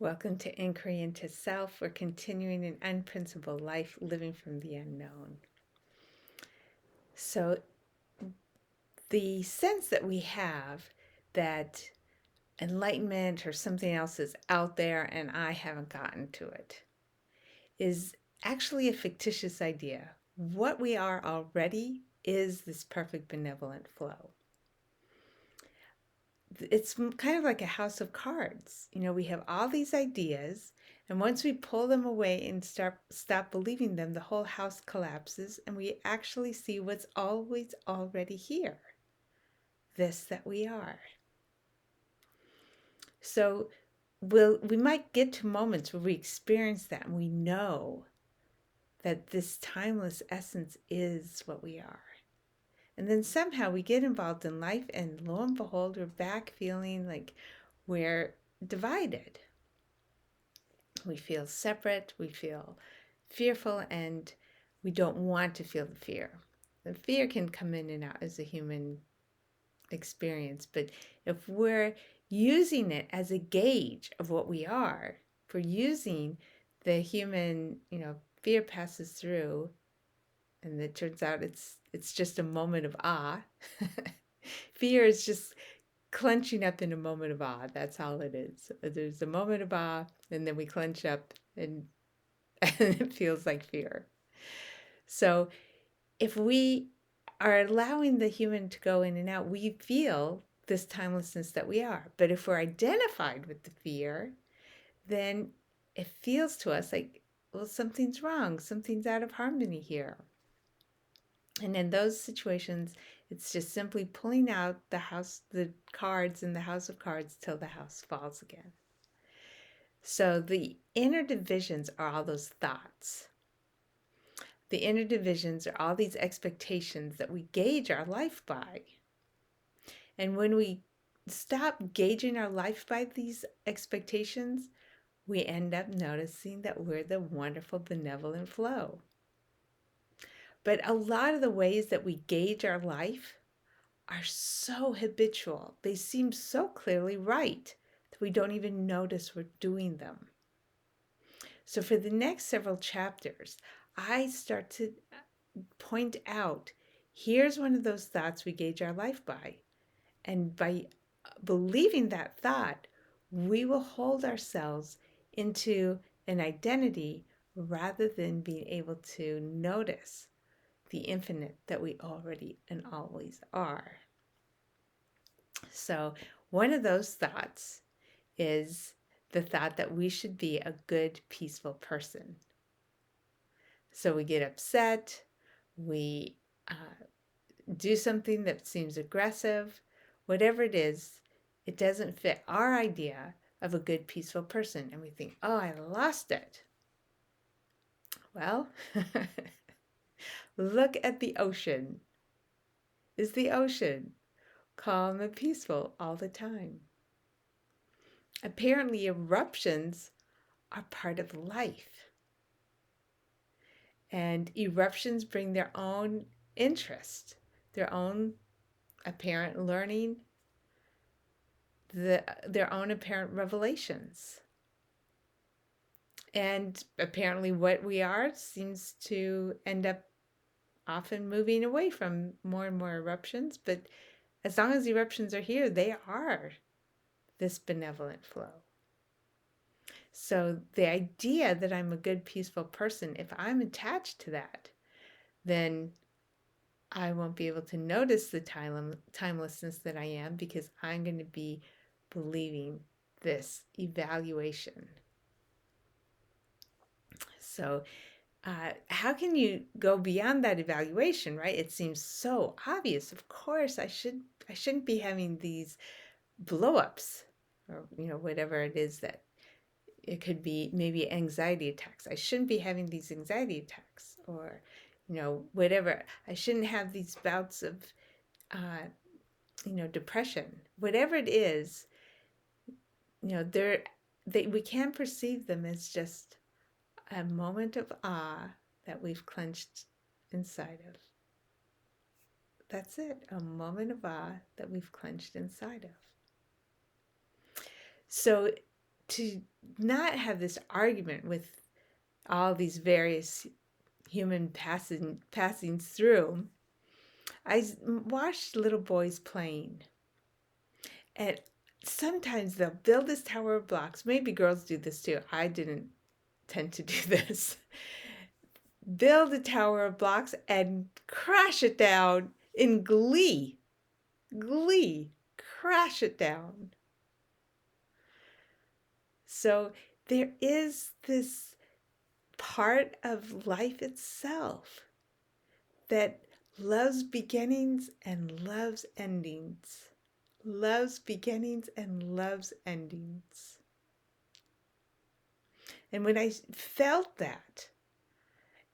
Welcome to Inquiry into Self. We're continuing an unprincipled life, living from the unknown. So, the sense that we have that enlightenment or something else is out there and I haven't gotten to it is actually a fictitious idea. What we are already is this perfect benevolent flow. It's kind of like a house of cards. We have all these ideas, and once we pull them away and stop believing them, the whole house collapses, and we actually see what's always already here. This that we are. So we might get to moments where we experience that and we know that this timeless essence is what we are. And then somehow we get involved in life, and lo and behold, we're back feeling like we're divided. We feel separate, we feel fearful, and we don't want to feel the fear. The fear can come in and out as a human experience, but if we're using it as a gauge of what we are, if we're using the human, fear passes through, and it turns out it's just a moment of awe. Fear is just clenching up in a moment of awe. That's all it is. There's a moment of awe, and then we clench up, and, and it feels like fear. So if we are allowing the human to go in and out, we feel this timelessness that we are. But if we're identified with the fear, then it feels to us like, well, something's wrong. Something's out of harmony here. And in those situations, it's just simply pulling out the cards in the house of cards till the house falls again. So the inner divisions are all those thoughts. The inner divisions are all these expectations that we gauge our life by. And when we stop gauging our life by these expectations, we end up noticing that we're the wonderful benevolent flow. But a lot of the ways that we gauge our life are so habitual. They seem so clearly right that we don't even notice we're doing them. So for the next several chapters, I start to point out, here's one of those thoughts we gauge our life by. And by believing that thought, we will hold ourselves into an identity rather than being able to notice the infinite that we already and always are. So one of those thoughts is the thought that we should be a good, peaceful person. So we get upset, we do something that seems aggressive, whatever it is, it doesn't fit our idea of a good, peaceful person. And we think, oh, I lost it. Well, look at the ocean. Is the ocean calm and peaceful all the time? Apparently, eruptions are part of life. And eruptions bring their own interest, their own apparent learning, their own apparent revelations. And apparently what we are seems to end up often moving away from more and more eruptions. But as long as eruptions are here, they are this benevolent flow. So the idea that I'm a good, peaceful person, if I'm attached to that, then I won't be able to notice the timelessness that I am, because I'm going to be believing this evaluation. So how can you go beyond that evaluation, right? It seems so obvious. Of course, I shouldn't be having these blow-ups, or whatever it is that it could be. Maybe anxiety attacks. I shouldn't be having these anxiety attacks, or whatever. I shouldn't have these bouts of depression. Whatever it is, we can perceive them as just a moment of awe that we've clenched inside of. That's it, a moment of awe that we've clenched inside of. So to not have this argument with all these various human passings through, I watched little boys playing, and sometimes they'll build this tower of blocks. Maybe girls do this too. I didn't tend to do this. Build a tower of blocks and crash it down in glee. Glee. Crash it down. So there is this part of life itself that loves beginnings and loves endings. Loves beginnings and loves endings. And when I felt that,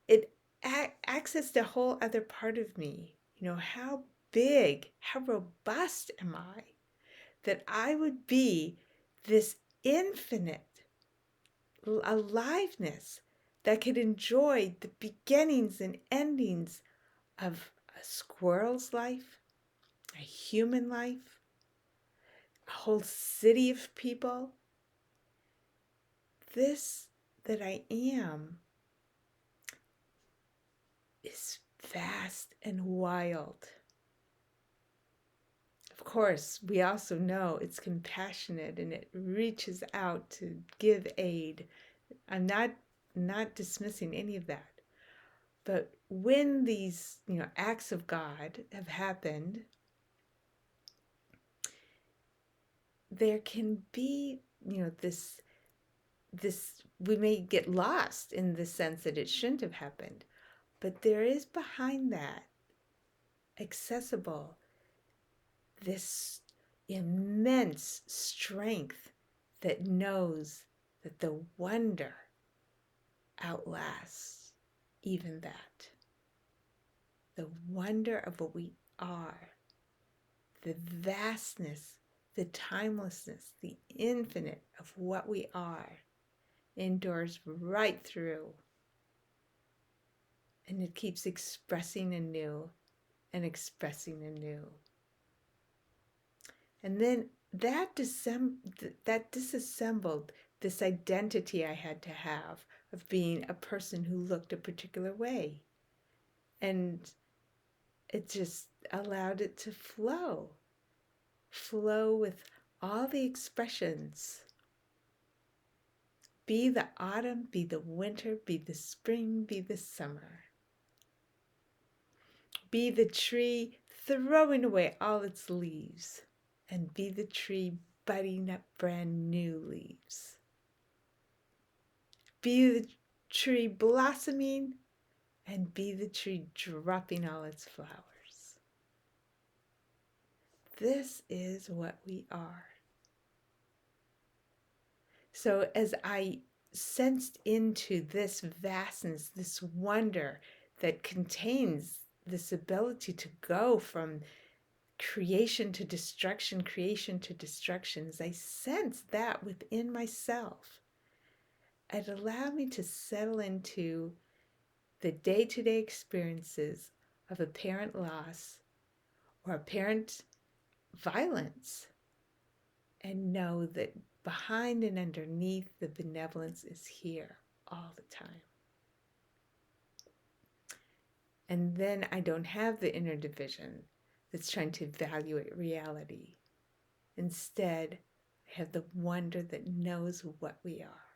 it accessed a whole other part of me. How big, how robust am I that I would be this infinite aliveness that could enjoy the beginnings and endings of a squirrel's life, a human life, a whole city of people. This that I am is vast and wild. Of course, we also know it's compassionate and it reaches out to give aid. I'm not dismissing any of that. But when these, acts of God have happened, there can be, this we may get lost in the sense that it shouldn't have happened, but there is behind that accessible this immense strength that knows that the wonder outlasts even that. The wonder of what we are, the vastness, the timelessness, the infinite of what we are endures right through. And it keeps expressing anew and expressing anew. And then that disassembled this identity I had to have of being a person who looked a particular way. And it just allowed it to flow with all the expressions. Be the autumn, be the winter, be the spring, be the summer. Be the tree throwing away all its leaves, and be the tree budding up brand new leaves. Be the tree blossoming, and be the tree dropping all its flowers. This is what we are. So as I sensed into this vastness, this wonder that contains this ability to go from creation to destruction, as I sensed that within myself, it allowed me to settle into the day-to-day experiences of a parent loss or a parent violence, and know that behind and underneath the benevolence is here all the time. And then I don't have the inner division that's trying to evaluate reality. Instead, I have the wonder that knows what we are.